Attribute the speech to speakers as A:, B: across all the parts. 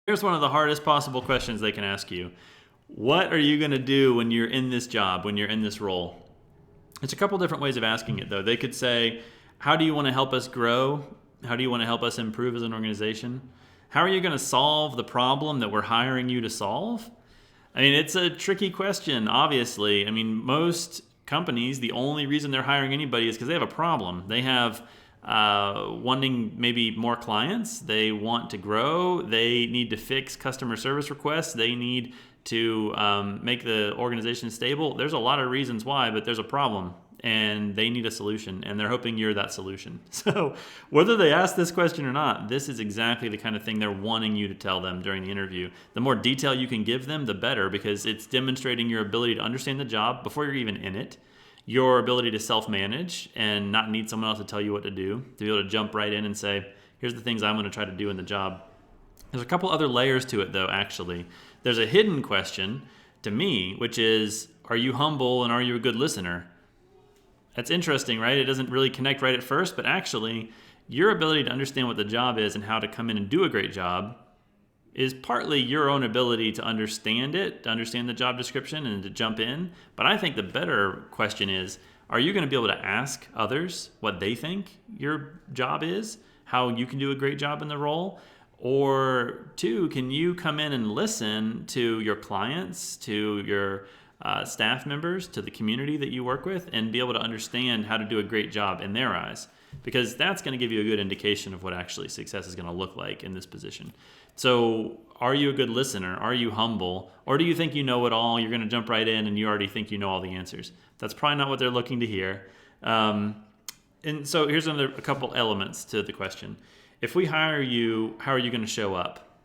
A: Here's one of the hardest possible questions they can ask you. What are you going to do when you're in this job, when you're in this role? It's a couple different ways of asking it, though. They could say, how do you want to help us grow? How do you want to help us improve as an organization? How are you going to solve the problem that we're hiring you to solve? I mean, it's a tricky question, obviously. I mean, most companies, the only reason they're hiring anybody is because they have a problem. They have wanting maybe more clients. They want to grow. They need to fix customer service requests. They need to make the organization stable. There's a lot of reasons why, but there's a problem and they need a solution, and they're hoping you're that solution. So whether they ask this question or not, this is exactly the kind of thing they're wanting you to tell them during the interview. The more detail you can give them, the better, because it's demonstrating your ability to understand the job before you're even in it, your ability to self-manage and not need someone else to tell you what to do, to be able to jump right in and say, here's the things I'm going to try to do in the job. There's a couple other layers to it, though, actually. There's a hidden question to me, which is, are you humble and are you a good listener? That's interesting, right? It doesn't really connect right at first, but actually, your ability to understand what the job is and how to come in and do a great job is partly your own ability to understand it, to understand the job description and to jump in. But I think the better question is, are you going to be able to ask others what they think your job is, how you can do a great job in the role? Or two, can you come in and listen to your clients, to your staff members, to the community that you work with, and be able to understand how to do a great job in their eyes? Because that's going to give you a good indication of what actually success is going to look like in this position. So are you a good listener? Are you humble? Or do you think you know it all? You're going to jump right in and you already think you know all the answers. That's probably not what they're looking to hear. And so here's a couple elements to the question. If we hire you, how are you going to show up?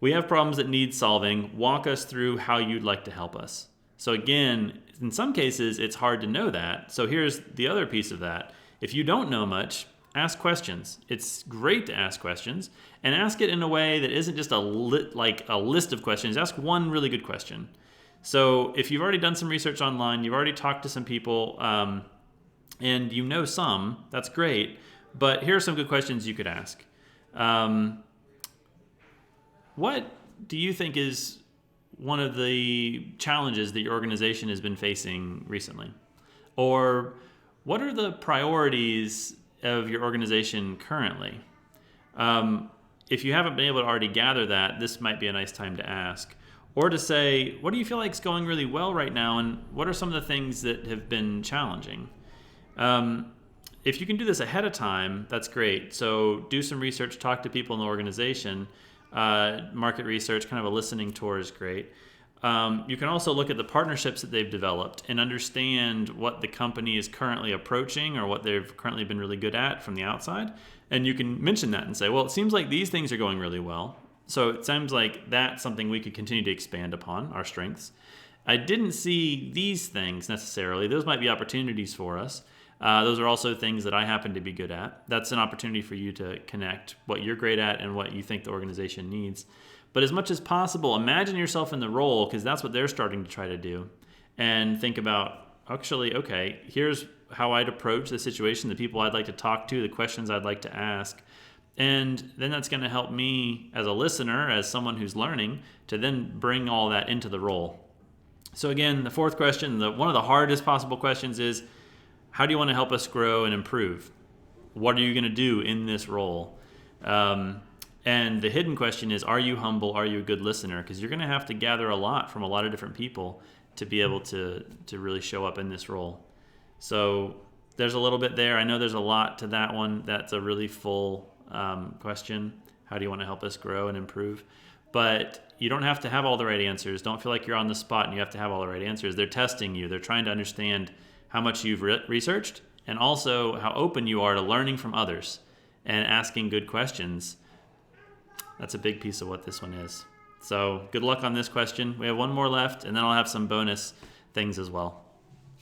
A: We have problems that need solving. Walk us through how you'd like to help us. So again, in some cases, it's hard to know that. So here's the other piece of that. If you don't know much, ask questions. It's great to ask questions, and ask it in a way that isn't just like a list of questions. Ask one really good question. So if you've already done some research online, you've already talked to some people, and you know some, that's great. But here are some good questions you could ask. What do you think is one of the challenges that your organization has been facing recently? Or what are the priorities of your organization currently? If you haven't been able to already gather that, this might be a nice time to ask. Or to say, what do you feel like is going really well right now, and what are some of the things that have been challenging? If you can do this ahead of time, that's great. So do some research, talk to people in the organization. Market research, kind of a listening tour is great. You can also look at the partnerships that they've developed and understand what the company is currently approaching or what they've currently been really good at from the outside. And you can mention that and say, well, it seems like these things are going really well. So it seems like that's something we could continue to expand upon, our strengths. I didn't see these things necessarily. Those might be opportunities for us. Those are also things that I happen to be good at. That's an opportunity for you to connect what you're great at and what you think the organization needs. But as much as possible, imagine yourself in the role, because that's what they're starting to try to do. And think about, actually, okay, here's how I'd approach the situation, the people I'd like to talk to, the questions I'd like to ask. And then that's going to help me as a listener, as someone who's learning, to then bring all that into the role. So again, the fourth question, one of the hardest possible questions is, how do you want to help us grow and improve? What are you going to do in this role? And the hidden question is, are you humble? Are you a good listener? Because you're going to have to gather a lot from a lot of different people to be able to really show up in this role. So there's a little bit there. I know there's a lot to that one. That's a really full question. How do you want to help us grow and improve? But you don't have to have all the right answers. Don't feel like you're on the spot and you have to have all the right answers. They're testing you. They're trying to understand how much you've researched, and also how open you are to learning from others and asking good questions. That's a big piece of what this one is. So good luck on this question. We have one more left, and then I'll have some bonus things as well.